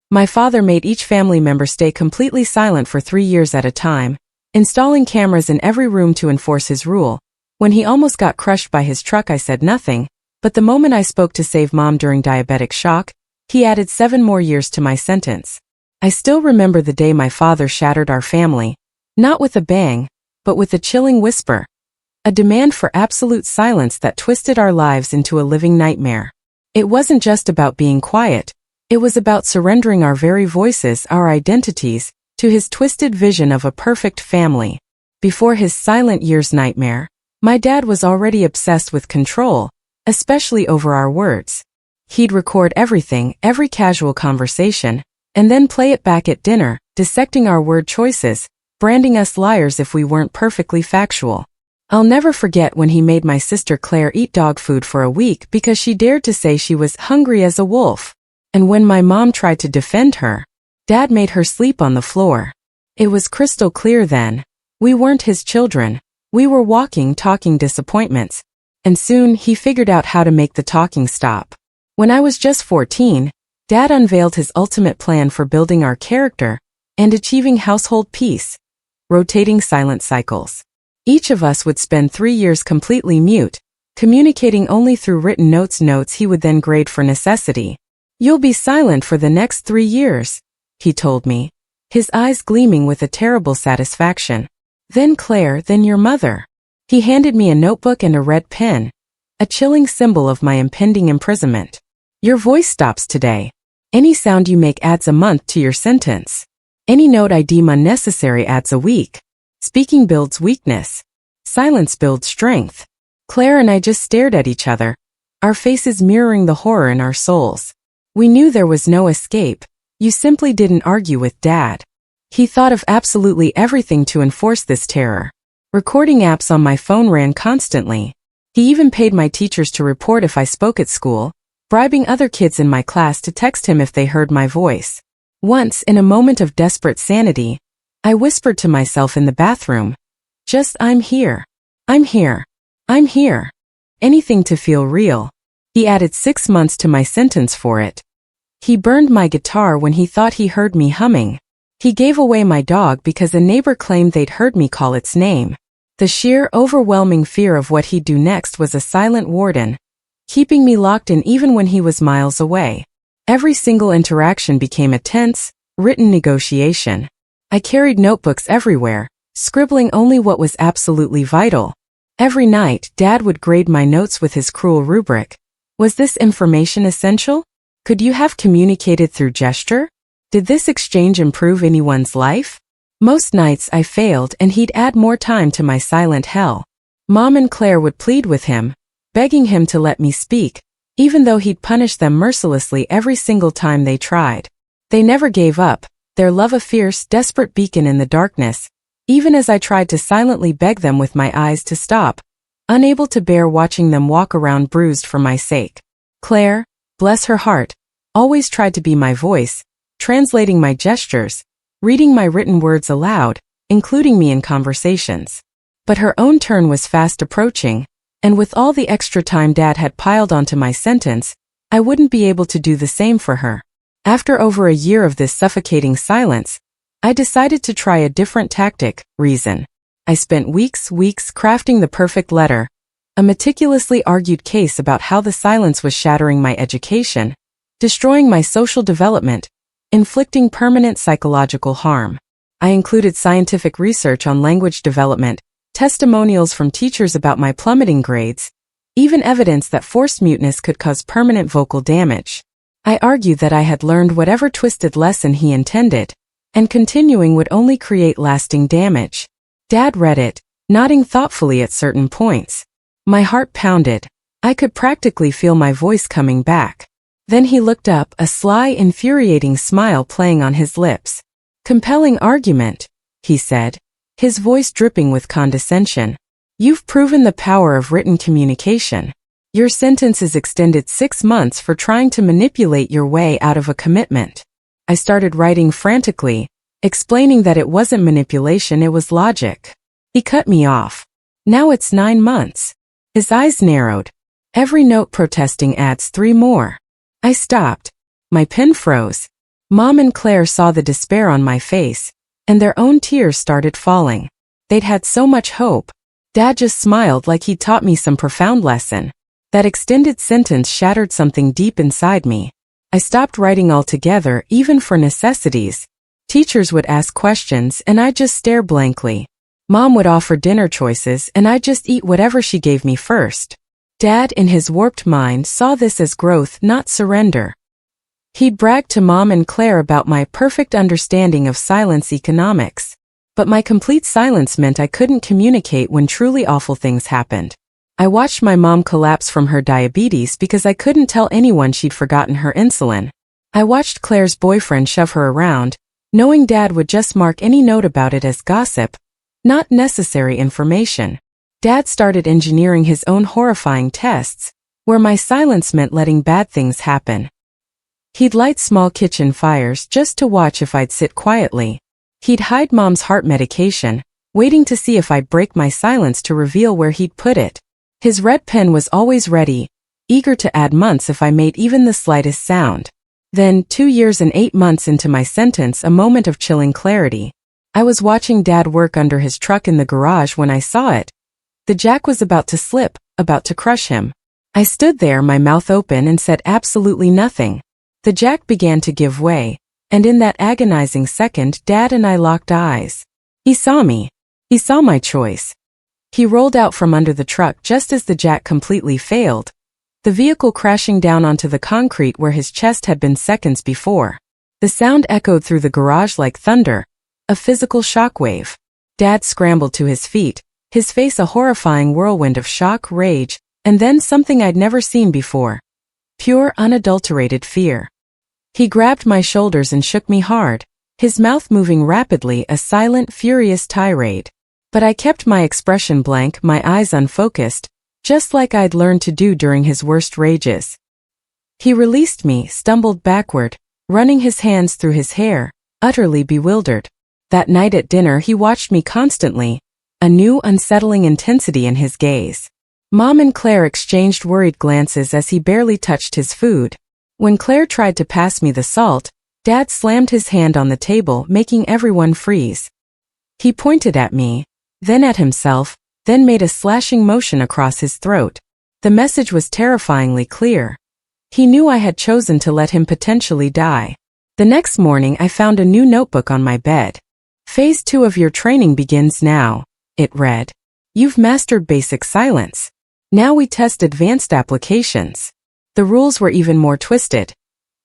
My father made each family member stay completely silent for 3 years at a time, installing cameras in every room to enforce his rule. When he almost got crushed by his truck, I said nothing, but the moment I spoke to save Mom during diabetic shock, he added 7 more years to my sentence. I still remember the day my father shattered our family, not with a bang, but with a chilling whisper. A demand for absolute silence that twisted our lives into a living nightmare. It wasn't just about being quiet, it was about surrendering our very voices, our identities, to his twisted vision of a perfect family. Before his silent years nightmare, my dad was already obsessed with control, especially over our words. He'd record everything, every casual conversation, and then play it back at dinner, dissecting our word choices, branding us liars if we weren't perfectly factual. I'll never forget when he made my sister Claire eat dog food for a week because she dared to say she was hungry as a wolf. And when my mom tried to defend her, Dad made her sleep on the floor. It was crystal clear then. We weren't his children. We were walking, talking disappointments. And soon he figured out how to make the talking stop. When I was just 14, Dad unveiled his ultimate plan for building our character and achieving household peace. Rotating silent cycles. Each of us would spend 3 years completely mute, communicating only through written notes he would then grade for necessity. "You'll be silent for the next 3 years, he told me, his eyes gleaming with a terrible satisfaction. Then Claire, then your mother. He handed me a notebook and a red pen, a chilling symbol of my impending imprisonment. Your voice stops today. Any sound you make adds a month to your sentence. Any note I deem unnecessary adds a week. Speaking builds weakness. Silence builds strength." Claire and I just stared at each other, our faces mirroring the horror in our souls. We knew there was no escape. You simply didn't argue with Dad. He thought of absolutely everything to enforce this terror. Recording apps on my phone ran constantly. He even paid my teachers to report if I spoke at school, bribing other kids in my class to text him if they heard my voice. Once, in a moment of desperate sanity, I whispered to myself in the bathroom, "Just I'm here. I'm here. I'm here." Anything to feel real. He added 6 months to my sentence for it. He burned my guitar when he thought he heard me humming. He gave away my dog because a neighbor claimed they'd heard me call its name. The sheer, overwhelming fear of what he'd do next was a silent warden, keeping me locked in even when he was miles away. Every single interaction became a tense, written negotiation. I carried notebooks everywhere, scribbling only what was absolutely vital. Every night, Dad would grade my notes with his cruel rubric. Was this information essential? Could you have communicated through gesture? Did this exchange improve anyone's life? Most nights I failed and he'd add more time to my silent hell. Mom and Claire would plead with him, begging him to let me speak, even though he'd punish them mercilessly every single time they tried. They never gave up, their love a fierce, desperate beacon in the darkness, even as I tried to silently beg them with my eyes to stop, unable to bear watching them walk around bruised for my sake. Claire, bless her heart, always tried to be my voice, translating my gestures, reading my written words aloud, including me in conversations. But her own turn was fast approaching, and with all the extra time Dad had piled onto my sentence, I wouldn't be able to do the same for her. After over a year of this suffocating silence, I decided to try a different tactic, reason. I spent weeks crafting the perfect letter, a meticulously argued case about how the silence was shattering my education, destroying my social development, inflicting permanent psychological harm. I included scientific research on language development, testimonials from teachers about my plummeting grades, even evidence that forced muteness could cause permanent vocal damage. I argued that I had learned whatever twisted lesson he intended, and continuing would only create lasting damage. Dad read it, nodding thoughtfully at certain points. My heart pounded. I could practically feel my voice coming back. Then he looked up, a sly, infuriating smile playing on his lips. "Compelling argument," he said, his voice dripping with condescension. "You've proven the power of written communication. Your sentence is extended 6 months for trying to manipulate your way out of a commitment." I started writing frantically, explaining that it wasn't manipulation, it was logic. He cut me off. "Now it's 9 months. His eyes narrowed. "Every note protesting adds 3 more. I stopped. My pen froze. Mom and Claire saw the despair on my face, and their own tears started falling. They'd had so much hope. Dad just smiled like he'd taught me some profound lesson. That extended sentence shattered something deep inside me. I stopped writing altogether, even for necessities. Teachers would ask questions and I'd just stare blankly. Mom would offer dinner choices and I'd just eat whatever she gave me first. Dad, in his warped mind, saw this as growth, not surrender. He'd brag to Mom and Claire about my perfect understanding of silence economics. But my complete silence meant I couldn't communicate when truly awful things happened. I watched my mom collapse from her diabetes because I couldn't tell anyone she'd forgotten her insulin. I watched Claire's boyfriend shove her around, knowing Dad would just mark any note about it as gossip, not necessary information. Dad started engineering his own horrifying tests, where my silence meant letting bad things happen. He'd light small kitchen fires just to watch if I'd sit quietly. He'd hide Mom's heart medication, waiting to see if I'd break my silence to reveal where he'd put it. His red pen was always ready, eager to add months if I made even the slightest sound. Then, 2 years and 8 months into my sentence, a moment of chilling clarity. I was watching Dad work under his truck in the garage when I saw it. The jack was about to slip, about to crush him. I stood there, my mouth open, and said absolutely nothing. The jack began to give way. And in that agonizing second, Dad and I locked eyes. He saw me. He saw my choice. He rolled out from under the truck just as the jack completely failed, the vehicle crashing down onto the concrete where his chest had been seconds before. The sound echoed through the garage like thunder, a physical shockwave. Dad scrambled to his feet, his face a horrifying whirlwind of shock, rage, and then something I'd never seen before. Pure, unadulterated fear. He grabbed my shoulders and shook me hard, his mouth moving rapidly, a silent, furious tirade. But I kept my expression blank, my eyes unfocused, just like I'd learned to do during his worst rages. He released me, stumbled backward, running his hands through his hair, utterly bewildered. That night at dinner he watched me constantly, a new, unsettling intensity in his gaze. Mom and Claire exchanged worried glances as he barely touched his food. When Claire tried to pass me the salt, Dad slammed his hand on the table, making everyone freeze. He pointed at me, then at himself, then made a slashing motion across his throat. The message was terrifyingly clear. He knew I had chosen to let him potentially die. The next morning I found a new notebook on my bed. Phase 2 of your training begins now, it read. You've mastered basic silence. Now we test advanced applications. The rules were even more twisted.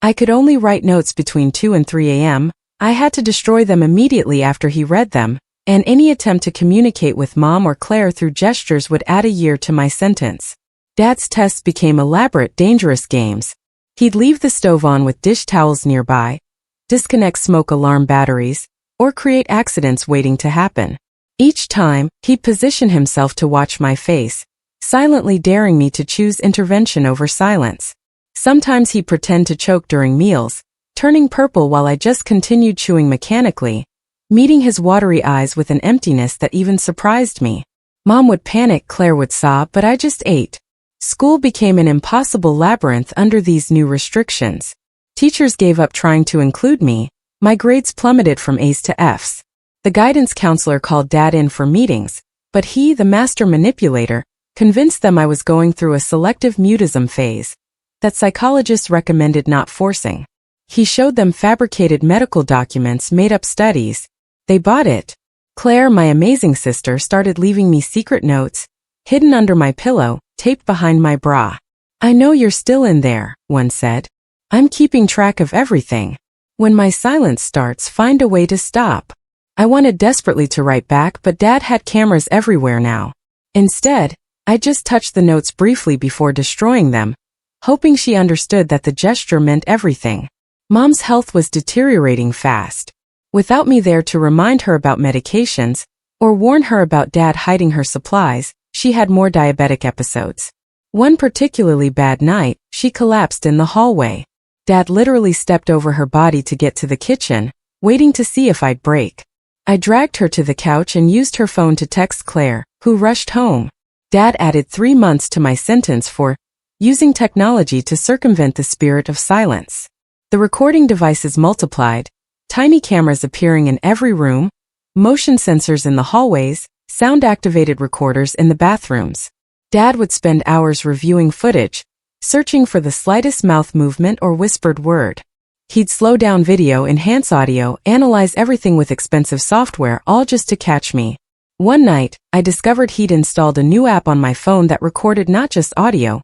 I could only write notes between 2 and 3 a.m., I had to destroy them immediately after he read them, and any attempt to communicate with Mom or Claire through gestures would add a year to my sentence. Dad's tests became elaborate, dangerous games. He'd leave the stove on with dish towels nearby, disconnect smoke alarm batteries, or create accidents waiting to happen. Each time, he'd position himself to watch my face, silently daring me to choose intervention over silence. Sometimes he'd pretend to choke during meals, turning purple while I just continued chewing mechanically, meeting his watery eyes with an emptiness that even surprised me. Mom would panic, Claire would sob, but I just ate. School became an impossible labyrinth under these new restrictions. Teachers gave up trying to include me. My grades plummeted from A's to F's. The guidance counselor called Dad in for meetings, but he, the master manipulator, convinced them I was going through a selective mutism phase that psychologists recommended not forcing. He showed them fabricated medical documents, made up studies. They bought it. Claire, my amazing sister, started leaving me secret notes, hidden under my pillow, taped behind my bra. I know you're still in there, one said. I'm keeping track of everything. When my silence starts, find a way to stop. I wanted desperately to write back, but Dad had cameras everywhere now. Instead, I just touched the notes briefly before destroying them, hoping she understood that the gesture meant everything. Mom's health was deteriorating fast. Without me there to remind her about medications, or warn her about Dad hiding her supplies, she had more diabetic episodes. One particularly bad night, she collapsed in the hallway. Dad literally stepped over her body to get to the kitchen, waiting to see if I'd break. I dragged her to the couch and used her phone to text Claire, who rushed home. Dad added 3 months to my sentence for using technology to circumvent the spirit of silence. The recording devices multiplied, tiny cameras appearing in every room, motion sensors in the hallways, sound-activated recorders in the bathrooms. Dad would spend hours reviewing footage, searching for the slightest mouth movement or whispered word. He'd slow down video, enhance audio, analyze everything with expensive software, all just to catch me. One night, I discovered he'd installed a new app on my phone that recorded not just audio,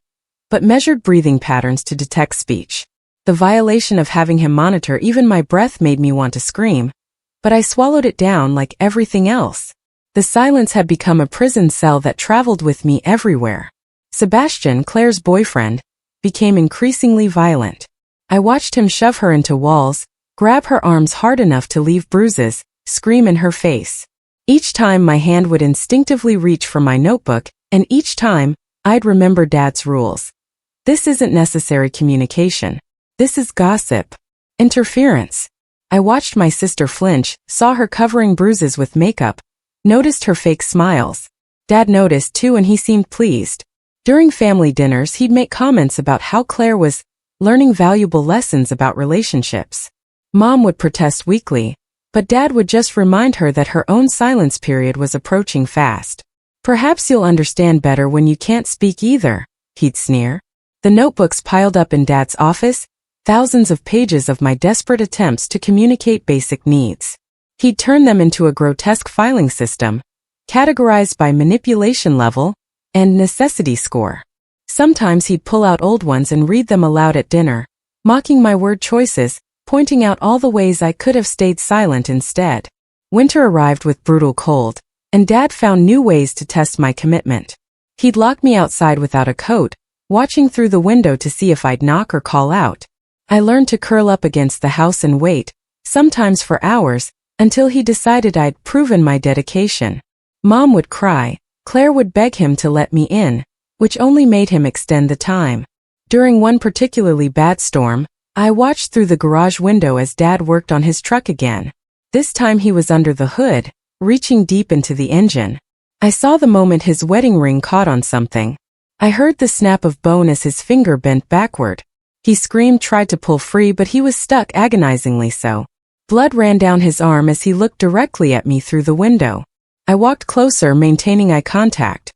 but measured breathing patterns to detect speech. The violation of having him monitor even my breath made me want to scream, but I swallowed it down like everything else. The silence had become a prison cell that traveled with me everywhere. Sebastian, Claire's boyfriend, became increasingly violent. I watched him shove her into walls, grab her arms hard enough to leave bruises, scream in her face. Each time my hand would instinctively reach for my notebook, and each time, I'd remember Dad's rules. This isn't necessary communication. This is gossip. Interference. I watched my sister flinch, saw her covering bruises with makeup, noticed her fake smiles. Dad noticed too, and he seemed pleased. During family dinners, he'd make comments about how Claire was learning valuable lessons about relationships. Mom would protest weakly, but Dad would just remind her that her own silence period was approaching fast. Perhaps you'll understand better when you can't speak either, he'd sneer. The notebooks piled up in Dad's office, thousands of pages of my desperate attempts to communicate basic needs. He'd turn them into a grotesque filing system, categorized by manipulation level and necessity score. Sometimes he'd pull out old ones and read them aloud at dinner, mocking my word choices, pointing out all the ways I could have stayed silent instead. Winter arrived with brutal cold, and Dad found new ways to test my commitment. He'd lock me outside without a coat, watching through the window to see if I'd knock or call out. I learned to curl up against the house and wait, sometimes for hours, until he decided I'd proven my dedication. Mom would cry, Claire would beg him to let me in, which only made him extend the time. During one particularly bad storm, I watched through the garage window as Dad worked on his truck again. This time he was under the hood, reaching deep into the engine. I saw the moment his wedding ring caught on something. I heard the snap of bone as his finger bent backward. He screamed, tried to pull free, but he was stuck, agonizingly so. Blood ran down his arm as he looked directly at me through the window. I walked closer, maintaining eye contact.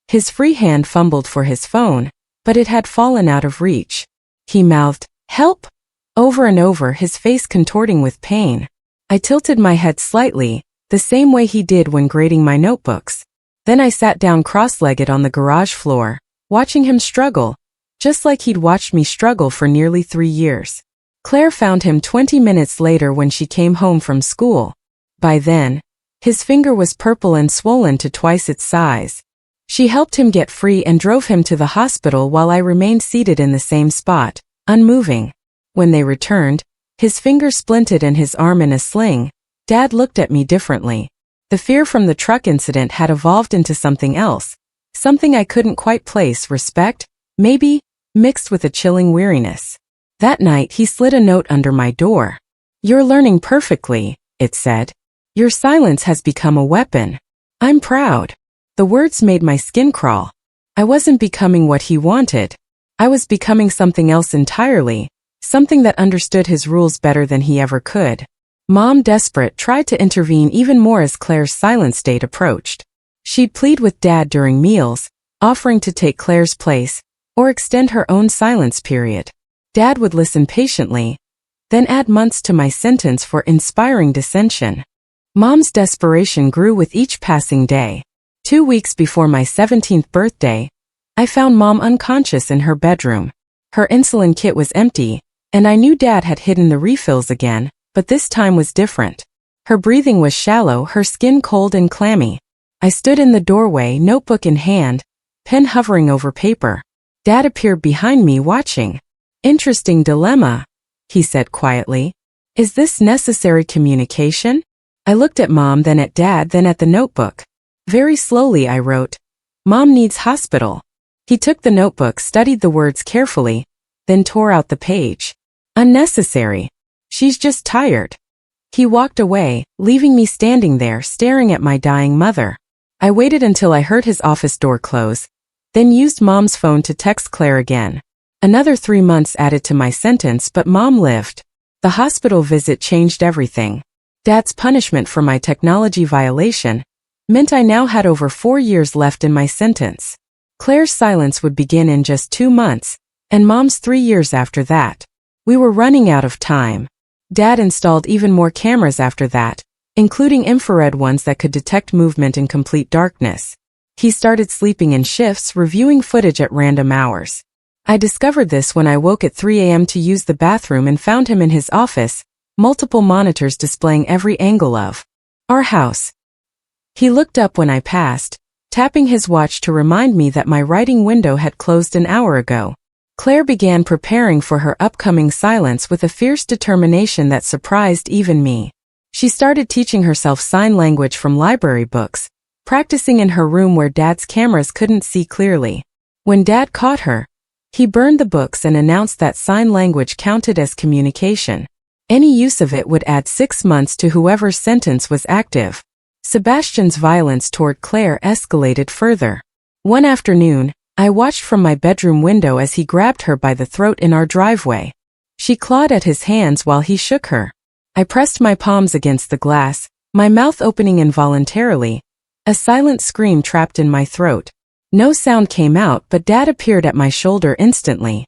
His free hand fumbled for his phone, but it had fallen out of reach. He mouthed, "Help!" over and over, his face contorting with pain. I tilted my head slightly, the same way he did when grading my notebooks. Then I sat down cross-legged on the garage floor, watching him struggle, just like he'd watched me struggle for nearly 3 years. Claire found him 20 minutes later when she came home from school. By then, his finger was purple and swollen to twice its size. She helped him get free and drove him to the hospital while I remained seated in the same spot, unmoving. When they returned, his finger splinted and his arm in a sling. Dad looked at me differently. The fear from the truck incident had evolved into something else, something I couldn't quite place, respect, maybe, mixed with a chilling weariness. That night he slid a note under my door. "You're learning perfectly," it said. "Your silence has become a weapon. I'm proud." The words made my skin crawl. I wasn't becoming what he wanted. I was becoming something else entirely, something that understood his rules better than he ever could. Mom, desperate, tried to intervene even more as Claire's silence date approached. She'd plead with Dad during meals, offering to take Claire's place, or extend her own silence period. Dad would listen patiently, then add months to my sentence for inspiring dissension. Mom's desperation grew with each passing day. 2 weeks before my 17th birthday, I found Mom unconscious in her bedroom. Her insulin kit was empty, and I knew Dad had hidden the refills again, but this time was different. Her breathing was shallow, her skin cold and clammy. I stood in the doorway, notebook in hand, pen hovering over paper. Dad appeared behind me, watching. "Interesting dilemma," he said quietly. "Is this necessary communication?" I looked at Mom, then at Dad, then at the notebook. Very slowly I wrote, "Mom needs hospital." He took the notebook, studied the words carefully, then tore out the page. "Unnecessary. She's just tired." He walked away, leaving me standing there staring at my dying mother. I waited until I heard his office door close, then used Mom's phone to text Claire again. Another 3 months added to my sentence, but Mom lived. The hospital visit changed everything. Dad's punishment for my technology violation meant I now had over 4 years left in my sentence. Claire's silence would begin in just 2 months, and Mom's 3 years after that. We were running out of time. Dad installed even more cameras after that, including infrared ones that could detect movement in complete darkness. He started sleeping in shifts, reviewing footage at random hours. I discovered this when I woke at 3 a.m. to use the bathroom and found him in his office, multiple monitors displaying every angle of our house. He looked up when I passed, tapping his watch to remind me that my writing window had closed an hour ago. Claire began preparing for her upcoming silence with a fierce determination that surprised even me. She started teaching herself sign language from library books, practicing in her room where Dad's cameras couldn't see clearly. When Dad caught her, he burned the books and announced that sign language counted as communication. Any use of it would add 6 months to whoever's sentence was active. Sebastian's violence toward Claire escalated further. One afternoon, I watched from my bedroom window as he grabbed her by the throat in our driveway. She clawed at his hands while he shook her. I pressed my palms against the glass, my mouth opening involuntarily, a silent scream trapped in my throat. No sound came out, but Dad appeared at my shoulder instantly.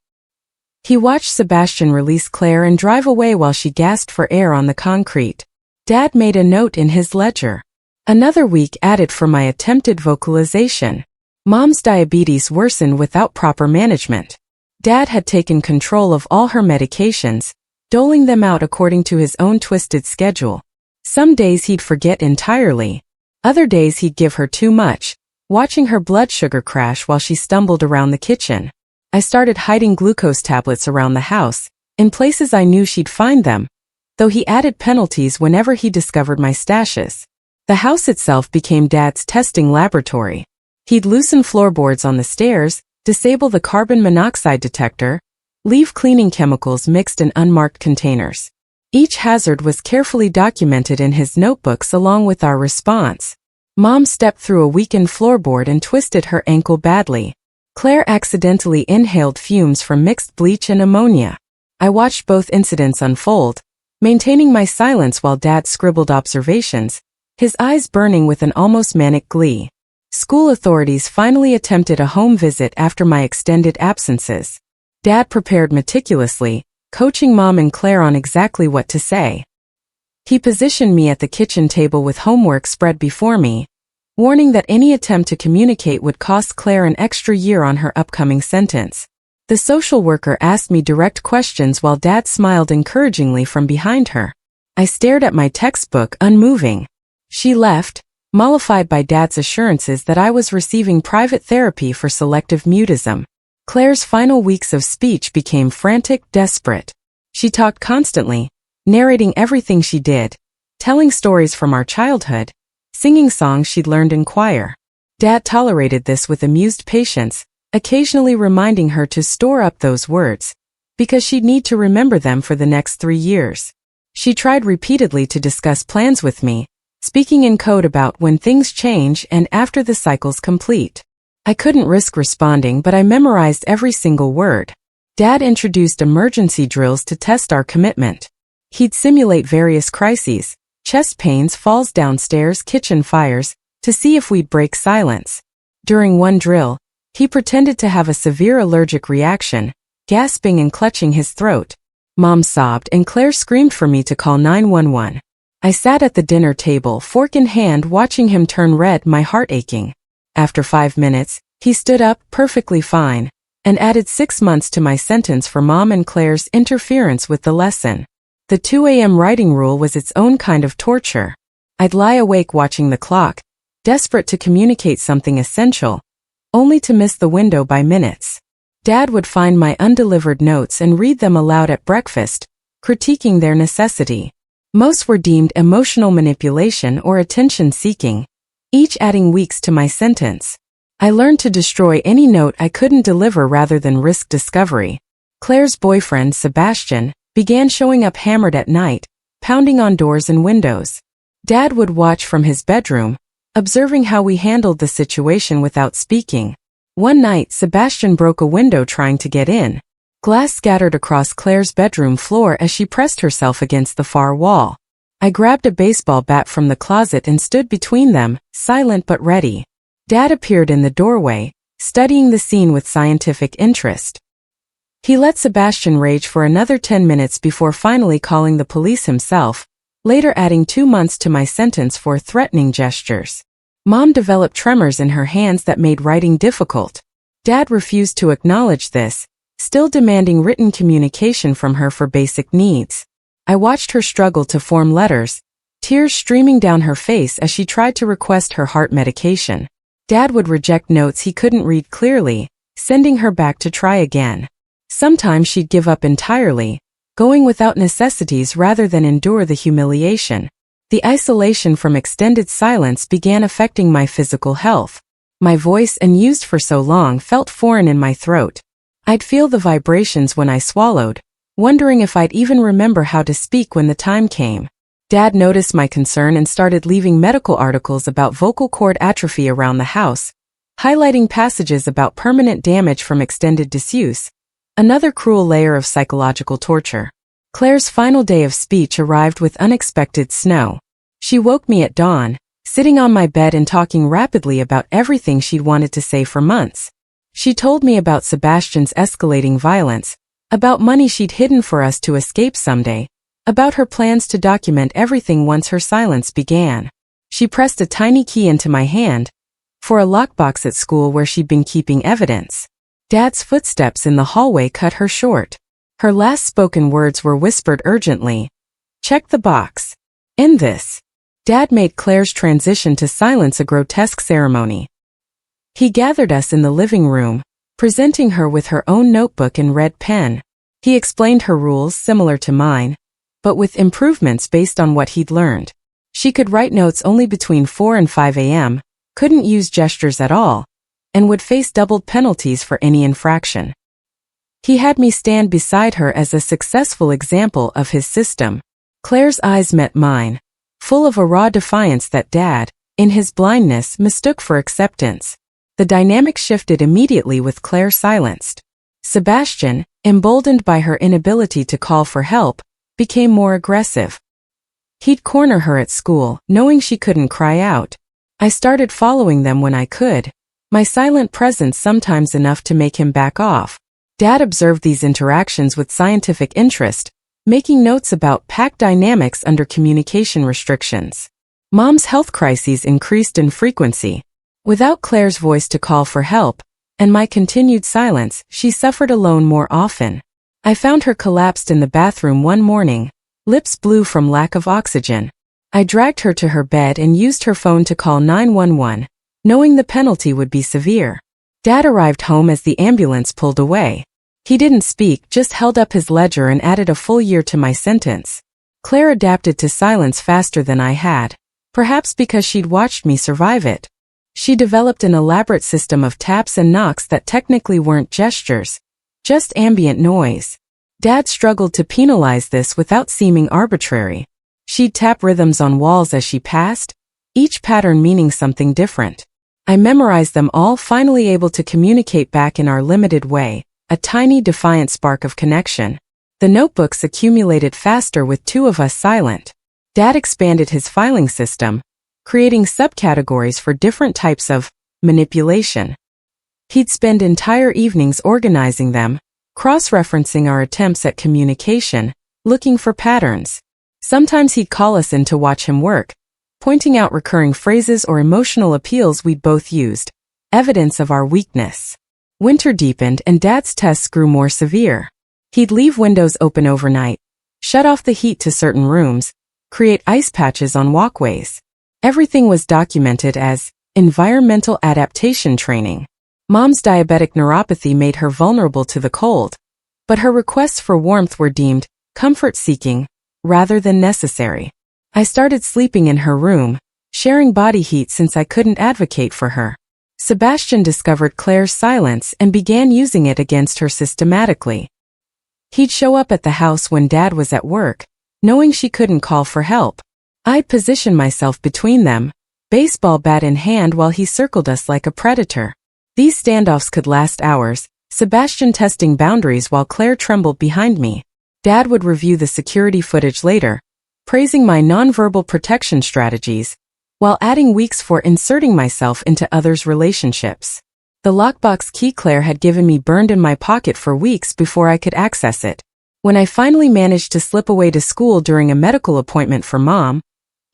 He watched Sebastian release Claire and drive away while she gasped for air on the concrete. Dad made a note in his ledger. Another week added for my attempted vocalization. Mom's diabetes worsened without proper management. Dad had taken control of all her medications, doling them out according to his own twisted schedule. Some days he'd forget entirely. Other days he'd give her too much, watching her blood sugar crash while she stumbled around the kitchen. I started hiding glucose tablets around the house, in places I knew she'd find them, though he added penalties whenever he discovered my stashes. The house itself became Dad's testing laboratory. He'd loosen floorboards on the stairs, disable the carbon monoxide detector, leave cleaning chemicals mixed in unmarked containers. Each hazard was carefully documented in his notebooks along with our response. Mom stepped through a weakened floorboard and twisted her ankle badly. Claire accidentally inhaled fumes from mixed bleach and ammonia. I watched both incidents unfold, maintaining my silence while Dad scribbled observations, his eyes burning with an almost manic glee. School authorities finally attempted a home visit after my extended absences. Dad prepared meticulously, coaching Mom and Claire on exactly what to say. He positioned me at the kitchen table with homework spread before me, warning that any attempt to communicate would cost Claire an extra year on her upcoming sentence. The social worker asked me direct questions while Dad smiled encouragingly from behind her. I stared at my textbook, unmoving. She left, mollified by Dad's assurances that I was receiving private therapy for selective mutism. Claire's final weeks of speech became frantic, desperate. She talked constantly, narrating everything she did, telling stories from our childhood, singing songs she'd learned in choir. Dad tolerated this with amused patience, occasionally reminding her to store up those words, because she'd need to remember them for the next 3 years. She tried repeatedly to discuss plans with me, speaking in code about when things change and after the cycle's complete. I couldn't risk responding, but I memorized every single word. Dad introduced emergency drills to test our commitment. He'd simulate various crises, chest pains, falls downstairs, kitchen fires, to see if we'd break silence. During one drill, he pretended to have a severe allergic reaction, gasping and clutching his throat. Mom sobbed and Claire screamed for me to call 911. I sat at the dinner table, fork in hand, watching him turn red, my heart aching. After 5 minutes, he stood up, perfectly fine, and added 6 months to my sentence for Mom and Claire's interference with the lesson. The 2 a.m. writing rule was its own kind of torture. I'd lie awake watching the clock, desperate to communicate something essential, only to miss the window by minutes. Dad would find my undelivered notes and read them aloud at breakfast, critiquing their necessity. Most were deemed emotional manipulation or attention-seeking, each adding weeks to my sentence. I learned to destroy any note I couldn't deliver rather than risk discovery. Claire's boyfriend, Sebastian, began showing up hammered at night, pounding on doors and windows. Dad would watch from his bedroom, observing how we handled the situation without speaking. One night, Sebastian broke a window trying to get in. Glass scattered across Claire's bedroom floor as she pressed herself against the far wall. I grabbed a baseball bat from the closet and stood between them, silent but ready. Dad appeared in the doorway, studying the scene with scientific interest. He let Sebastian rage for another 10 minutes before finally calling the police himself, later adding 2 months to my sentence for threatening gestures. Mom developed tremors in her hands that made writing difficult. Dad refused to acknowledge this, still demanding written communication from her for basic needs. I watched her struggle to form letters, tears streaming down her face as she tried to request her heart medication. Dad would reject notes he couldn't read clearly, sending her back to try again. Sometimes she'd give up entirely, going without necessities rather than endure the humiliation. The isolation from extended silence began affecting my physical health. My voice, unused for so long, felt foreign in my throat. I'd feel the vibrations when I swallowed, wondering if I'd even remember how to speak when the time came. Dad noticed my concern and started leaving medical articles about vocal cord atrophy around the house, highlighting passages about permanent damage from extended disuse, another cruel layer of psychological torture. Claire's final day of speech arrived with unexpected snow. She woke me at dawn, sitting on my bed and talking rapidly about everything she'd wanted to say for months. She told me about Sebastian's escalating violence, about money she'd hidden for us to escape someday, about her plans to document everything once her silence began. She pressed a tiny key into my hand, for a lockbox at school where she'd been keeping evidence. Dad's footsteps in the hallway cut her short. Her last spoken words were whispered urgently. "Check the box." In this, Dad made Claire's transition to silence a grotesque ceremony. He gathered us in the living room, presenting her with her own notebook and red pen. He explained her rules similar to mine, but with improvements based on what he'd learned. She could write notes only between 4 and 5 a.m., couldn't use gestures at all, and would face doubled penalties for any infraction. He had me stand beside her as a successful example of his system. Claire's eyes met mine, full of a raw defiance that Dad, in his blindness, mistook for acceptance. The dynamic shifted immediately with Claire silenced. Sebastian, emboldened by her inability to call for help, became more aggressive. He'd corner her at school, knowing she couldn't cry out. I started following them when I could, my silent presence sometimes enough to make him back off. Dad observed these interactions with scientific interest, making notes about pack dynamics under communication restrictions. Mom's health crises increased in frequency. Without Claire's voice to call for help, and my continued silence, she suffered alone more often. I found her collapsed in the bathroom one morning, lips blue from lack of oxygen. I dragged her to her bed and used her phone to call 911, knowing the penalty would be severe. Dad arrived home as the ambulance pulled away. He didn't speak, just held up his ledger and added a full year to my sentence. Claire adapted to silence faster than I had, perhaps because she'd watched me survive it. She developed an elaborate system of taps and knocks that technically weren't gestures, just ambient noise. Dad struggled to penalize this without seeming arbitrary. She'd tap rhythms on walls as she passed, each pattern meaning something different. I memorized them all, finally able to communicate back in our limited way, a tiny defiant spark of connection. The notebooks accumulated faster with 2 of us silent. Dad expanded his filing system, creating subcategories for different types of manipulation. He'd spend entire evenings organizing them, cross-referencing our attempts at communication, looking for patterns. Sometimes he'd call us in to watch him work, pointing out recurring phrases or emotional appeals we'd both used, evidence of our weakness. Winter deepened and Dad's tests grew more severe. He'd leave windows open overnight, shut off the heat to certain rooms, create ice patches on walkways. Everything was documented as environmental adaptation training. Mom's diabetic neuropathy made her vulnerable to the cold, but her requests for warmth were deemed comfort-seeking rather than necessary. I started sleeping in her room, sharing body heat since I couldn't advocate for her. Sebastian discovered Claire's silence and began using it against her systematically. He'd show up at the house when Dad was at work, knowing she couldn't call for help. I'd position myself between them, baseball bat in hand while he circled us like a predator. These standoffs could last hours, Sebastian testing boundaries while Claire trembled behind me. Dad would review the security footage later, praising my nonverbal protection strategies, while adding weeks for inserting myself into others' relationships. The lockbox key Claire had given me burned in my pocket for weeks before I could access it. When I finally managed to slip away to school during a medical appointment for Mom,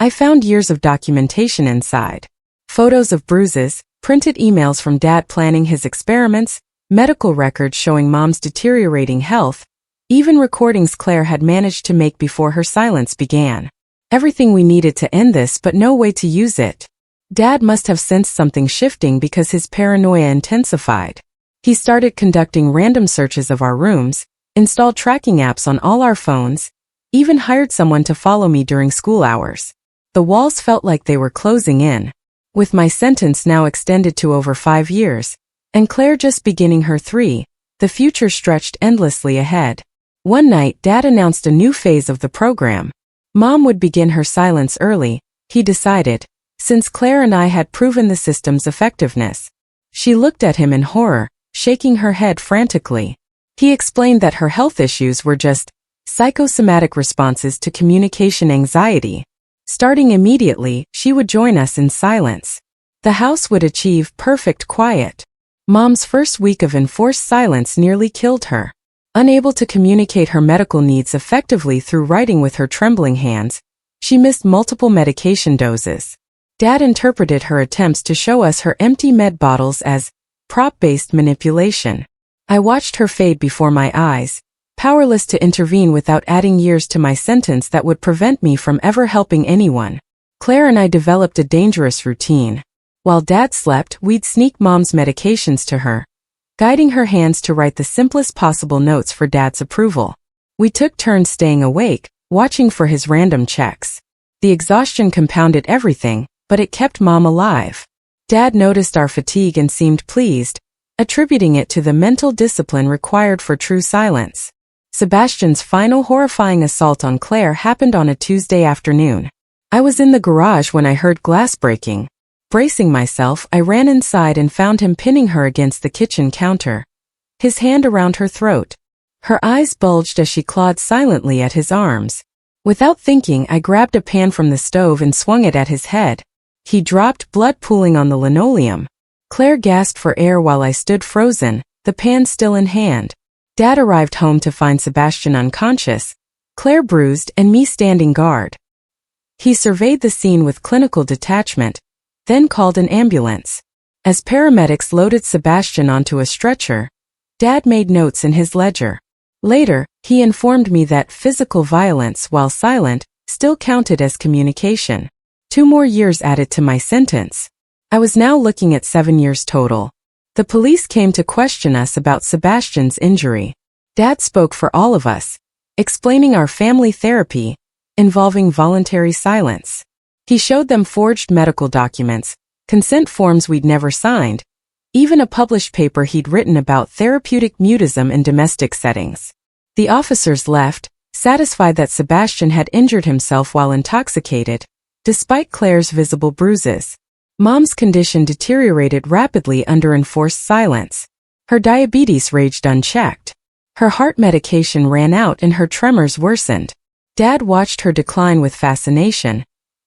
I found years of documentation inside. Photos of bruises, printed emails from Dad planning his experiments, medical records showing Mom's deteriorating health, even recordings Claire had managed to make before her silence began. Everything we needed to end this, but no way to use it. Dad must have sensed something shifting because his paranoia intensified. He started conducting random searches of our rooms, installed tracking apps on all our phones, even hired someone to follow me during school hours. The walls felt like they were closing in. With my sentence now extended to over 5 years, and Claire just beginning her 3, the future stretched endlessly ahead. One night, Dad announced a new phase of the program. Mom would begin her silence early, he decided, since Claire and I had proven the system's effectiveness. She looked at him in horror, shaking her head frantically. He explained that her health issues were just psychosomatic responses to communication anxiety. Starting immediately, she would join us in silence. The house would achieve perfect quiet. Mom's first week of enforced silence nearly killed her. Unable to communicate her medical needs effectively through writing with her trembling hands, she missed multiple medication doses. Dad interpreted her attempts to show us her empty med bottles as prop-based manipulation. I watched her fade before my eyes, powerless to intervene without adding years to my sentence that would prevent me from ever helping anyone. Claire and I developed a dangerous routine. While Dad slept, we'd sneak Mom's medications to her, guiding her hands to write the simplest possible notes for Dad's approval. We took turns staying awake, watching for his random checks. The exhaustion compounded everything, but it kept Mom alive. Dad noticed our fatigue and seemed pleased, attributing it to the mental discipline required for true silence. Sebastian's final horrifying assault on Claire happened on a Tuesday afternoon. I was in the garage when I heard glass breaking. Bracing myself, I ran inside and found him pinning her against the kitchen counter, his hand around her throat. Her eyes bulged as she clawed silently at his arms. Without thinking, I grabbed a pan from the stove and swung it at his head. He dropped, blood pooling on the linoleum. Claire gasped for air while I stood frozen, the pan still in hand. Dad arrived home to find Sebastian unconscious, Claire bruised, and me standing guard. He surveyed the scene with clinical detachment, then called an ambulance. As paramedics loaded Sebastian onto a stretcher, Dad made notes in his ledger. Later, he informed me that physical violence, while silent, still counted as communication. 2 more years added to my sentence. I was now looking at 7 years total. The police came to question us about Sebastian's injury. Dad spoke for all of us, explaining our family therapy, involving voluntary silence. He showed them forged medical documents, consent forms we'd never signed, even a published paper he'd written about therapeutic mutism in domestic settings. The officers left, satisfied that Sebastian had injured himself while intoxicated, despite Claire's visible bruises. Mom's condition deteriorated rapidly under enforced silence. Her diabetes raged unchecked. Her heart medication ran out and her tremors worsened. Dad watched her decline with fascination,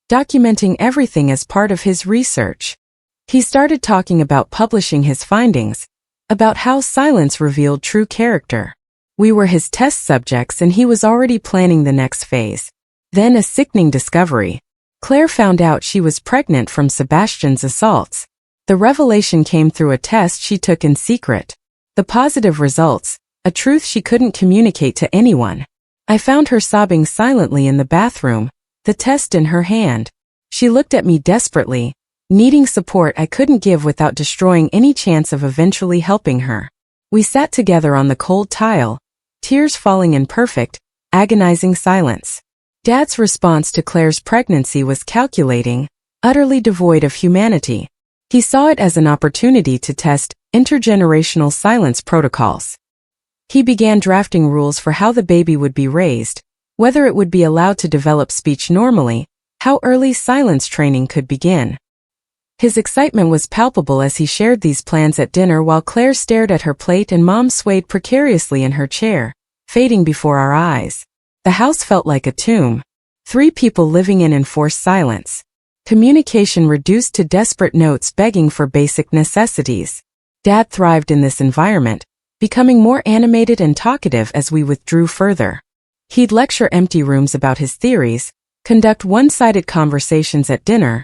documenting everything as part of his research. He started talking about publishing his findings, about how silence revealed true character. We were his test subjects and he was already planning the next phase. Then a sickening discovery. Claire found out she was pregnant from Sebastian's assaults. The revelation came through a test she took in secret. The positive results, a truth she couldn't communicate to anyone. I found her sobbing silently in the bathroom, the test in her hand. She looked at me desperately, needing support I couldn't give without destroying any chance of eventually helping her. We sat together on the cold tile, tears falling in perfect, agonizing silence. Dad's response to Claire's pregnancy was calculating, utterly devoid of humanity. He saw it as an opportunity to test intergenerational silence protocols. He began drafting rules for how the baby would be raised, whether it would be allowed to develop speech normally, how early silence training could begin. His excitement was palpable as he shared these plans at dinner while Claire stared at her plate and Mom swayed precariously in her chair, fading before our eyes. The house felt like a tomb. 3 people living in enforced silence. Communication reduced to desperate notes begging for basic necessities. Dad thrived in this environment, becoming more animated and talkative as we withdrew further. He'd lecture empty rooms about his theories, conduct one-sided conversations at dinner,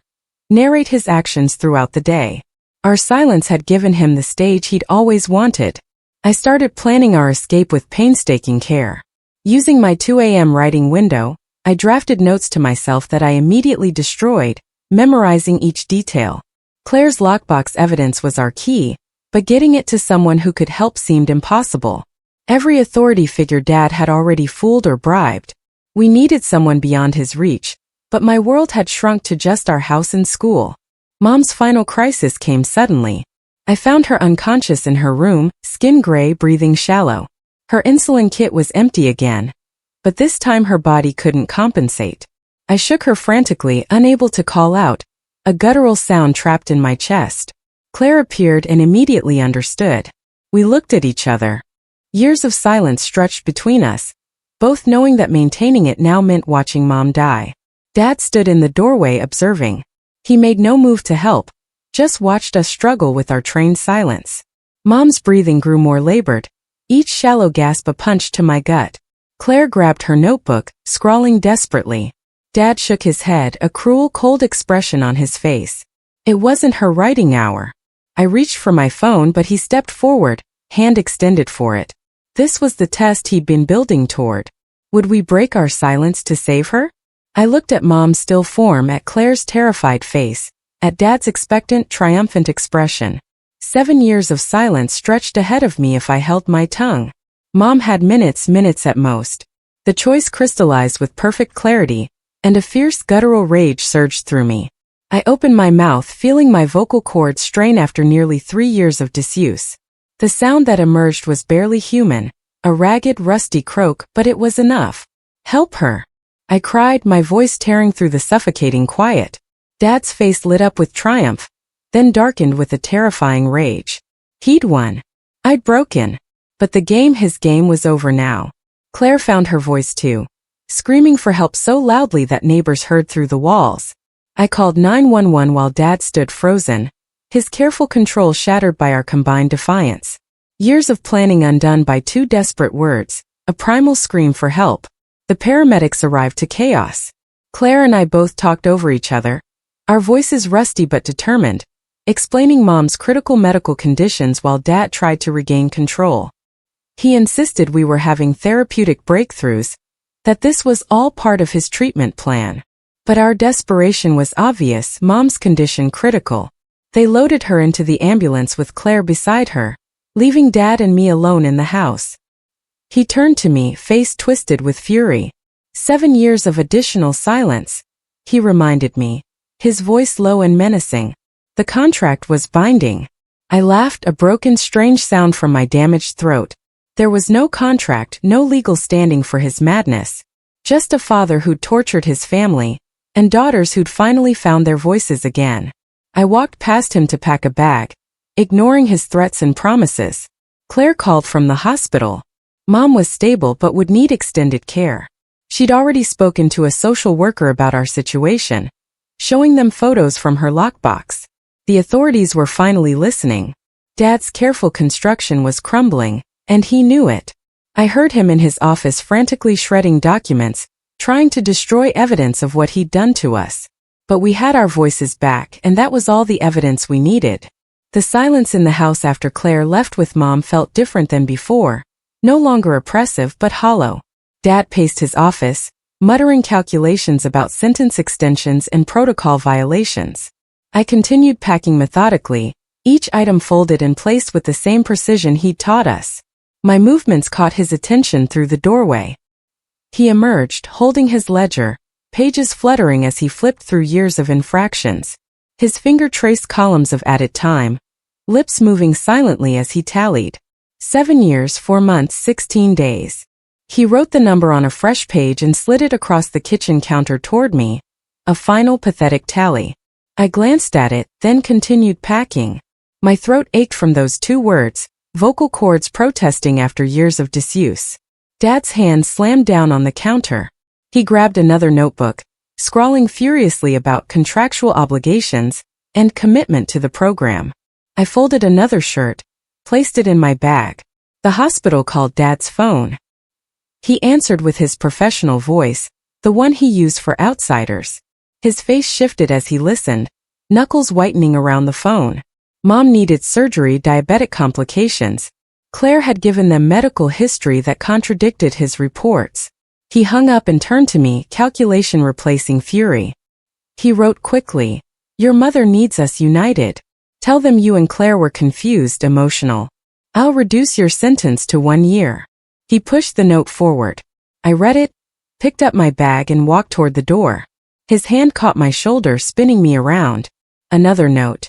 narrate his actions throughout the day. Our silence had given him the stage he'd always wanted. I started planning our escape with painstaking care. Using my 2 a.m. writing window, I drafted notes to myself that I immediately destroyed, memorizing each detail. Claire's lockbox evidence was our key, but getting it to someone who could help seemed impossible. Every authority figure Dad had already fooled or bribed. We needed someone beyond his reach, but my world had shrunk to just our house and school. Mom's final crisis came suddenly. I found her unconscious in her room, skin gray, breathing shallow. Her insulin kit was empty again, but this time her body couldn't compensate. I shook her frantically, unable to call out, a guttural sound trapped in my chest. Claire appeared and immediately understood. We looked at each other. Years of silence stretched between us, both knowing that maintaining it now meant watching Mom die. Dad stood in the doorway observing. He made no move to help, just watched us struggle with our trained silence. Mom's breathing grew more labored, each shallow gasp a punch to my gut. Claire grabbed her notebook, scrawling desperately. Dad shook his head, a cruel, cold expression on his face. It wasn't her writing hour. I reached for my phone, but he stepped forward, hand extended for it. This was the test he'd been building toward. Would we break our silence to save her? I looked at Mom's still form, at Claire's terrified face, at Dad's expectant, triumphant expression. 7 years of silence stretched ahead of me if I held my tongue. Mom had minutes at most. The choice crystallized with perfect clarity, and a fierce guttural rage surged through me. I opened my mouth, feeling my vocal cords strain after nearly 3 years of disuse. The sound that emerged was barely human, a ragged, rusty croak, but it was enough. Help her! I cried, my voice tearing through the suffocating quiet. Dad's face lit up with triumph, then darkened with a terrifying rage. He'd won. I'd broken. But his game was over now. Claire found her voice too, screaming for help so loudly that neighbors heard through the walls. I called 911 while Dad stood frozen, his careful control shattered by our combined defiance. Years of planning undone by 2 desperate words, a primal scream for help. The paramedics arrived to chaos. Claire and I both talked over each other, our voices rusty but determined, explaining Mom's critical medical conditions while Dad tried to regain control. He insisted we were having therapeutic breakthroughs, that this was all part of his treatment plan. But our desperation was obvious, Mom's condition critical. They loaded her into the ambulance with Claire beside her, leaving Dad and me alone in the house. He turned to me, face twisted with fury. 7 years of additional silence, he reminded me, his voice low and menacing. The contract was binding. I laughed, a broken, strange sound from my damaged throat. There was no contract, no legal standing for his madness. Just a father who'd tortured his family, and daughters who'd finally found their voices again. I walked past him to pack a bag, ignoring his threats and promises. Claire called from the hospital. Mom was stable but would need extended care. She'd already spoken to a social worker about our situation, showing them photos from her lockbox. The authorities were finally listening. Dad's careful construction was crumbling, and he knew it. I heard him in his office frantically shredding documents, trying to destroy evidence of what he'd done to us. But we had our voices back, and that was all the evidence we needed. The silence in the house after Claire left with Mom felt different than before, no longer oppressive but hollow. Dad paced his office, muttering calculations about sentence extensions and protocol violations. I continued packing methodically, each item folded and placed with the same precision he'd taught us. My movements caught his attention through the doorway. He emerged, holding his ledger, pages fluttering as he flipped through years of infractions. His finger traced columns of added time, lips moving silently as he tallied. 7 years, 4 months, 16 days. He wrote the number on a fresh page and slid it across the kitchen counter toward me, a final pathetic tally. I glanced at it, then continued packing. My throat ached from those 2 words, vocal cords protesting after years of disuse. Dad's hand slammed down on the counter. He grabbed another notebook, scrawling furiously about contractual obligations and commitment to the program. I folded another shirt, placed it in my bag. The hospital called Dad's phone. He answered with his professional voice, the one he used for outsiders. His face shifted as he listened, knuckles whitening around the phone. Mom needed surgery, diabetic complications. Claire had given them medical history that contradicted his reports. He hung up and turned to me, calculation replacing fury. He wrote quickly, "Your mother needs us united. Tell them you and Claire were confused, emotional. I'll reduce your sentence to 1 year." He pushed the note forward. I read it, picked up my bag and walked toward the door. His hand caught my shoulder, spinning me around. Another note.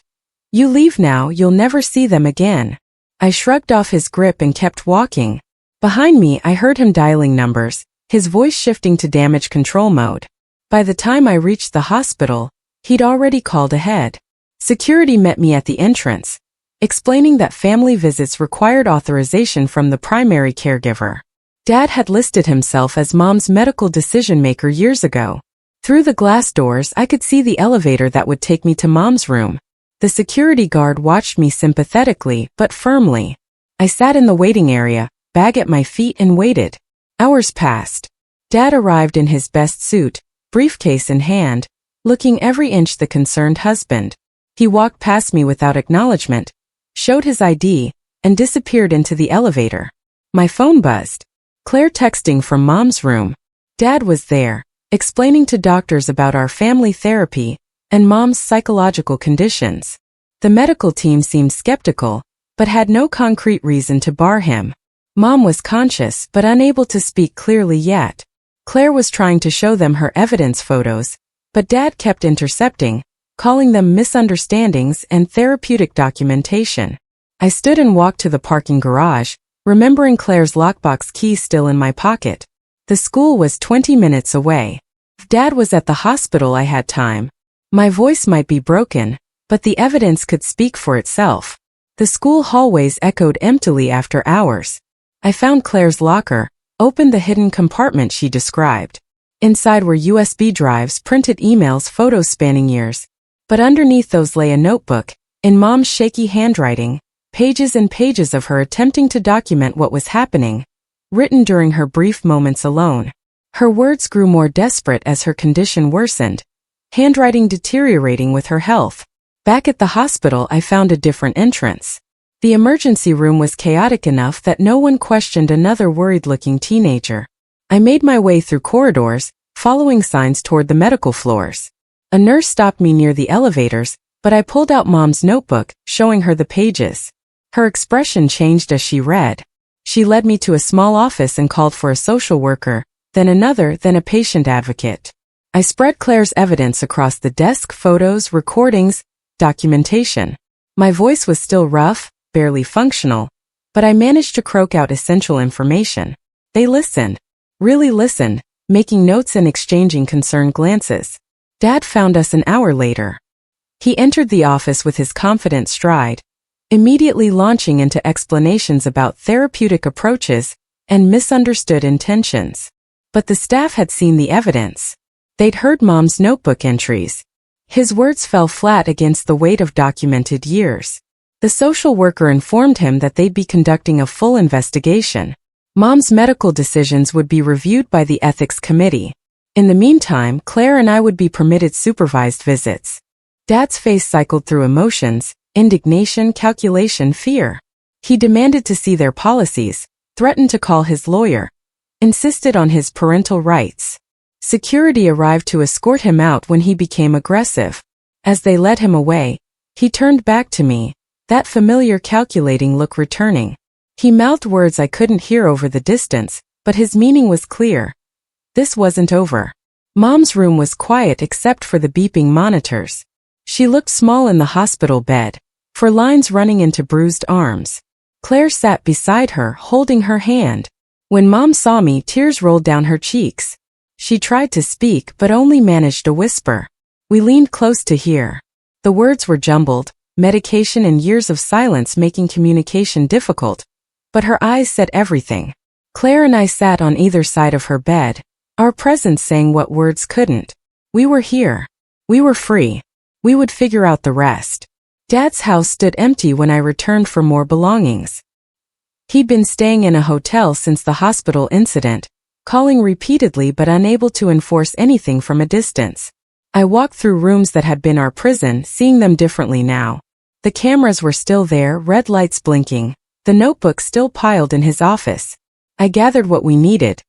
"You leave now, you'll never see them again." I shrugged off his grip and kept walking. Behind me, I heard him dialing numbers, his voice shifting to damage control mode. By the time I reached the hospital, he'd already called ahead. Security met me at the entrance, explaining that family visits required authorization from the primary caregiver. Dad had listed himself as Mom's medical decision-maker years ago. Through the glass doors, I could see the elevator that would take me to Mom's room. The security guard watched me sympathetically, but firmly. I sat in the waiting area, bag at my feet, and waited. Hours passed. Dad arrived in his best suit, briefcase in hand, looking every inch the concerned husband. He walked past me without acknowledgement, showed his ID, and disappeared into the elevator. My phone buzzed. Claire texting from Mom's room. Dad was there, explaining to doctors about our family therapy and Mom's psychological conditions. The medical team seemed skeptical, but had no concrete reason to bar him. Mom was conscious but unable to speak clearly yet. Claire was trying to show them her evidence photos, but Dad kept intercepting, calling them misunderstandings and therapeutic documentation. I stood and walked to the parking garage, remembering Claire's lockbox key still in my pocket. The school was 20 minutes away. If Dad was at the hospital, I had time. My voice might be broken, but the evidence could speak for itself. The school hallways echoed emptily after hours. I found Claire's locker, opened the hidden compartment she described. Inside were USB drives, printed emails, photos spanning years. But underneath those lay a notebook, in Mom's shaky handwriting, pages and pages of her attempting to document what was happening, written during her brief moments alone. Her words grew more desperate as her condition worsened, handwriting deteriorating with her health. Back at the hospital, I found a different entrance. The emergency room was chaotic enough that no one questioned another worried-looking teenager. I made my way through corridors, following signs toward the medical floors. A nurse stopped me near the elevators, but I pulled out Mom's notebook, showing her the pages. Her expression changed as she read. She led me to a small office and called for a social worker, then another, then a patient advocate. I spread Claire's evidence across the desk, photos, recordings, documentation. My voice was still rough, barely functional, but I managed to croak out essential information. They listened, really listened, making notes and exchanging concerned glances. Dad found us an hour later. He entered the office with his confident stride, immediately launching into explanations about therapeutic approaches and misunderstood intentions. But the staff had seen the evidence. They'd heard Mom's notebook entries. His words fell flat against the weight of documented years. The social worker informed him that they'd be conducting a full investigation. Mom's medical decisions would be reviewed by the ethics committee. In the meantime, Claire and I would be permitted supervised visits. Dad's face cycled through emotions, indignation, calculation, fear. He demanded to see their policies, threatened to call his lawyer, insisted on his parental rights. Security arrived to escort him out when he became aggressive. As they led him away, he turned back to me, that familiar calculating look returning. He mouthed words I couldn't hear over the distance, but his meaning was clear. This wasn't over. Mom's room was quiet except for the beeping monitors. She looked small in the hospital bed, for lines running into bruised arms. Claire sat beside her, holding her hand. When Mom saw me, tears rolled down her cheeks. She tried to speak but only managed a whisper. We leaned close to hear. The words were jumbled, medication and years of silence making communication difficult, but her eyes said everything. Claire and I sat on either side of her bed, our presence saying what words couldn't. We were here. We were free. We would figure out the rest. Dad's house stood empty when I returned for more belongings. He'd been staying in a hotel since the hospital incident, calling repeatedly but unable to enforce anything from a distance. I walked through rooms that had been our prison, seeing them differently now. The cameras were still there, red lights blinking, the notebook still piled in his office. I gathered what we needed: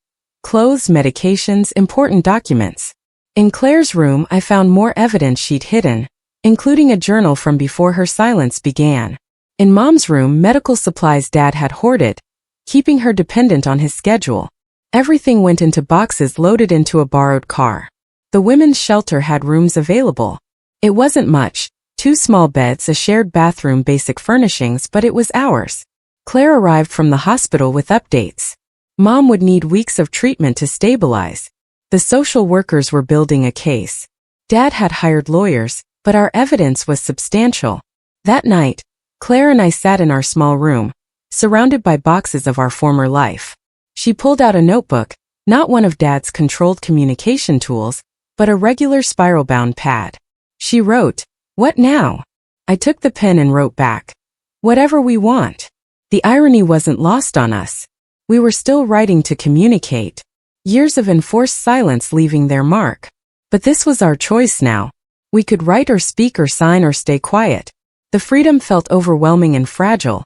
clothes, medications, important documents. In Claire's room, I found more evidence she'd hidden, including a journal from before her silence began. In Mom's room, medical supplies Dad had hoarded, keeping her dependent on his schedule. Everything went into boxes loaded into a borrowed car. The women's shelter had rooms available. It wasn't much, 2 small beds, a shared bathroom, basic furnishings, but it was ours. Claire arrived from the hospital with updates. Mom would need weeks of treatment to stabilize. The social workers were building a case. Dad had hired lawyers, but our evidence was substantial. That night, Claire and I sat in our small room, surrounded by boxes of our former life. She pulled out a notebook, not one of Dad's controlled communication tools, but a regular spiral-bound pad. She wrote, "What now?" I took the pen and wrote back, "Whatever we want." The irony wasn't lost on us. We were still writing to communicate. Years of enforced silence leaving their mark. But this was our choice now. We could write or speak or sign or stay quiet. The freedom felt overwhelming and fragile,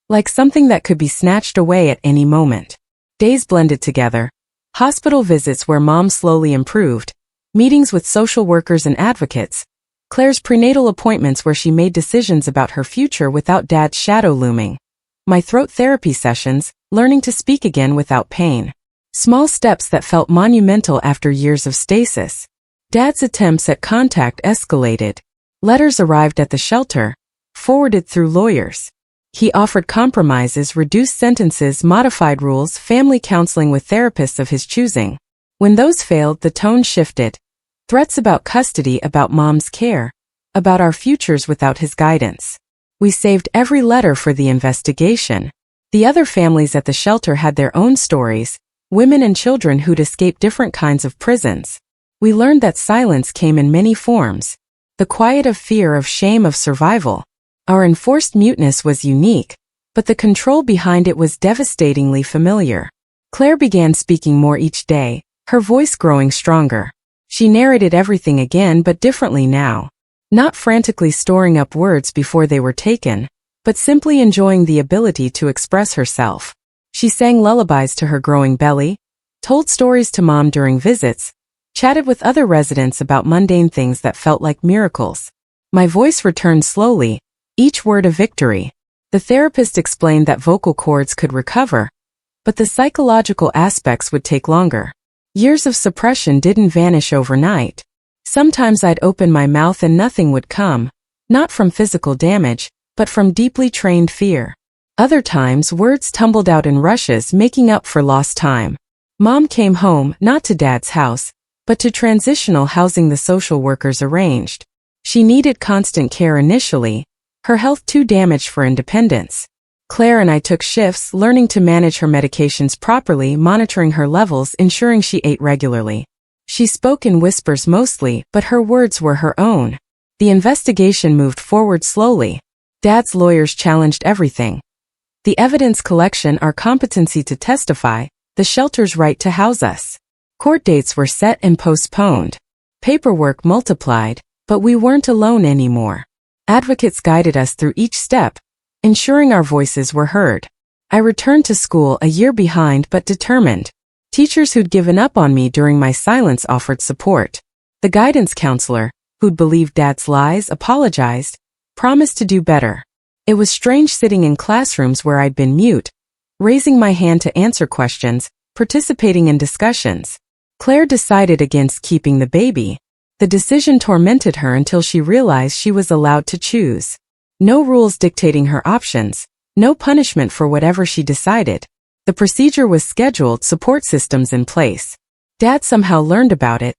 like something that could be snatched away at any moment. Days blended together. Hospital visits where Mom slowly improved, meetings with social workers and advocates, Claire's prenatal appointments where she made decisions about her future without Dad's shadow looming, my throat therapy sessions, learning to speak again without pain. Small steps that felt monumental after years of stasis. Dad's attempts at contact escalated. Letters arrived at the shelter, forwarded through lawyers. He offered compromises, reduced sentences, modified rules, family counseling with therapists of his choosing. When those failed, the tone shifted. Threats about custody, about Mom's care, about our futures without his guidance. We saved every letter for the investigation. The other families at the shelter had their own stories, women and children who'd escaped different kinds of prisons. We learned that silence came in many forms. The quiet of fear, of shame, of survival. Our enforced muteness was unique, but the control behind it was devastatingly familiar. Claire began speaking more each day, her voice growing stronger. She narrated everything again, but differently now. Not frantically storing up words before they were taken, but simply enjoying the ability to express herself. She sang lullabies to her growing belly, told stories to Mom during visits, chatted with other residents about mundane things that felt like miracles. My voice returned slowly, each word a victory. The therapist explained that vocal cords could recover, but the psychological aspects would take longer. Years of suppression didn't vanish overnight. Sometimes I'd open my mouth and nothing would come, not from physical damage, but from deeply trained fear. Other times words tumbled out in rushes, making up for lost time. Mom came home, not to Dad's house, but to transitional housing the social workers arranged. She needed constant care initially, her health too damaged for independence. Claire and I took shifts, learning to manage her medications properly, monitoring her levels, ensuring she ate regularly. She spoke in whispers mostly, but her words were her own. The investigation moved forward slowly. Dad's lawyers challenged everything. The evidence collection, our competency to testify, the shelter's right to house us. Court dates were set and postponed. Paperwork multiplied, but we weren't alone anymore. Advocates guided us through each step, ensuring our voices were heard. I returned to school a year behind but determined. Teachers who'd given up on me during my silence offered support. The guidance counselor, who'd believed Dad's lies, apologized, promised to do better. It was strange sitting in classrooms where I'd been mute, raising my hand to answer questions, participating in discussions. Claire decided against keeping the baby. The decision tormented her until she realized she was allowed to choose. No rules dictating her options, no punishment for whatever she decided. The procedure was scheduled, support systems in place. Dad somehow learned about it,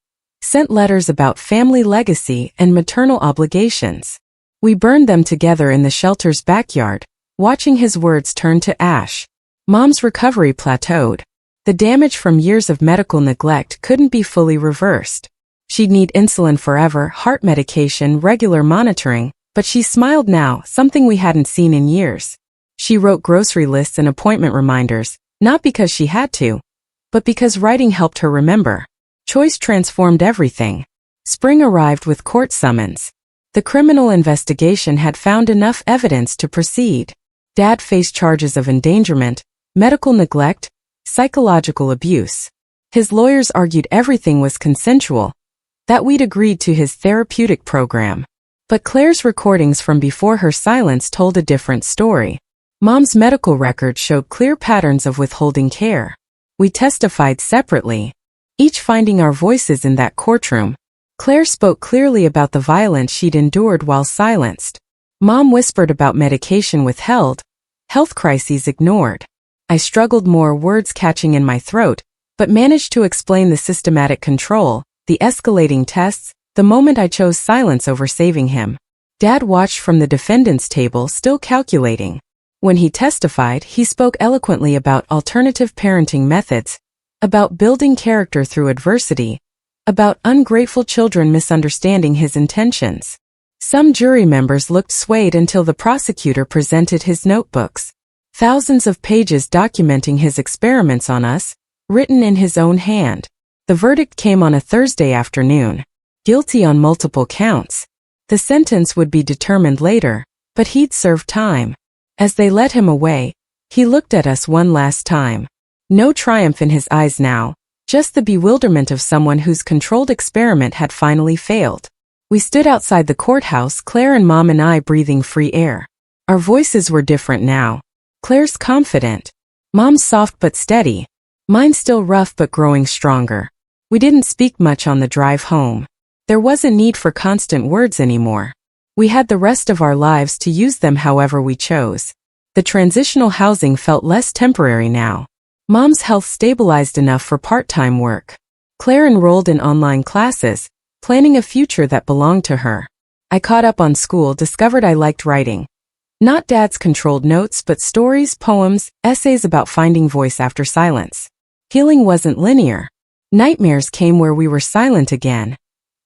sent letters about family legacy and maternal obligations. We burned them together in the shelter's backyard, watching his words turn to ash. Mom's recovery plateaued. The damage from years of medical neglect couldn't be fully reversed. She'd need insulin forever, heart medication, regular monitoring, but she smiled now, something we hadn't seen in years. She wrote grocery lists and appointment reminders, not because she had to, but because writing helped her remember. Choice transformed everything. Spring arrived with court summons. The criminal investigation had found enough evidence to proceed. Dad faced charges of endangerment, medical neglect, psychological abuse. His lawyers argued everything was consensual, that we'd agreed to his therapeutic program. But Claire's recordings from before her silence told a different story. Mom's medical record showed clear patterns of withholding care. We testified separately, each finding our voices in that courtroom. Claire spoke clearly about the violence she'd endured while silenced. Mom whispered about medication withheld, health crises ignored. I struggled more, words catching in my throat, but managed to explain the systematic control, the escalating tests, the moment I chose silence over saving him. Dad watched from the defendant's table, still calculating. When he testified, he spoke eloquently about alternative parenting methods, about building character through adversity, about ungrateful children misunderstanding his intentions. Some jury members looked swayed until the prosecutor presented his notebooks. Thousands of pages documenting his experiments on us, written in his own hand. The verdict came on a Thursday afternoon. Guilty on multiple counts. The sentence would be determined later, but he'd served time. As they led him away, he looked at us one last time. No triumph in his eyes now, just the bewilderment of someone whose controlled experiment had finally failed. We stood outside the courthouse, Claire and Mom and I, breathing free air. Our voices were different now. Claire's confident. Mom's soft but steady. Mine still rough but growing stronger. We didn't speak much on the drive home. There wasn't need for constant words anymore. We had the rest of our lives to use them however we chose. The transitional housing felt less temporary now. Mom's health stabilized enough for part-time work. Claire enrolled in online classes, planning a future that belonged to her. I caught up on school, discovered I liked writing. Not Dad's controlled notes, but stories, poems, essays about finding voice after silence. Healing wasn't linear. Nightmares came where we were silent again,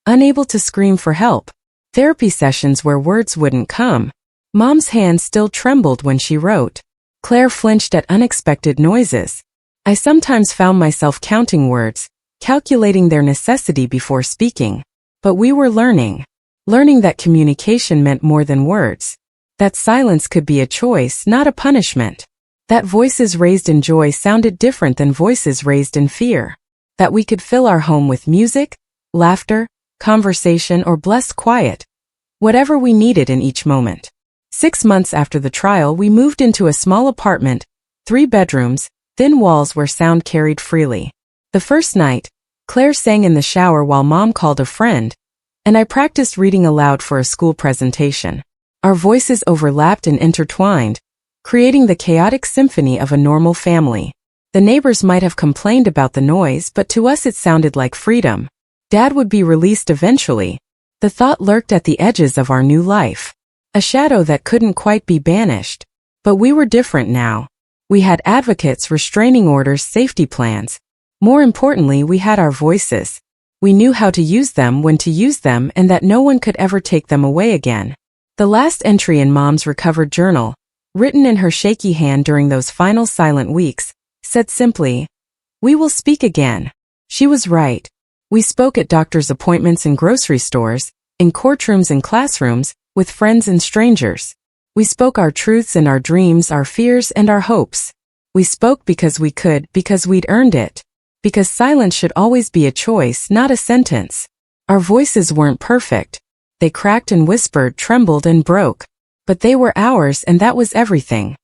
unable to scream for help. Therapy sessions where words wouldn't come. Mom's hand still trembled when she wrote. Claire flinched at unexpected noises. I sometimes found myself counting words, calculating their necessity before speaking. But we were learning that communication meant more than words. That silence could be a choice, not a punishment. That voices raised in joy sounded different than voices raised in fear. That we could fill our home with music, laughter, conversation, or blessed quiet, whatever we needed in each moment. 6 months after the trial, we moved into a small apartment, 3 bedrooms, thin walls where sound carried freely. The first night, Claire sang in the shower while Mom called a friend, and I practiced reading aloud for a school presentation. Our voices overlapped and intertwined, creating the chaotic symphony of a normal family. The neighbors might have complained about the noise, but to us it sounded like freedom. Dad would be released eventually. The thought lurked at the edges of our new life. A shadow that couldn't quite be banished. But we were different now. We had advocates, restraining orders, safety plans. More importantly, we had our voices. We knew how to use them, when to use them, and that no one could ever take them away again. The last entry in Mom's recovered journal, written in her shaky hand during those final silent weeks, said simply, "We will speak again." She was right. We spoke at doctor's appointments, in grocery stores, in courtrooms and classrooms, with friends and strangers. We spoke our truths and our dreams, our fears and our hopes. We spoke because we could, because we'd earned it. Because silence should always be a choice, not a sentence. Our voices weren't perfect. They cracked and whispered, trembled and broke. But they were ours, and that was everything.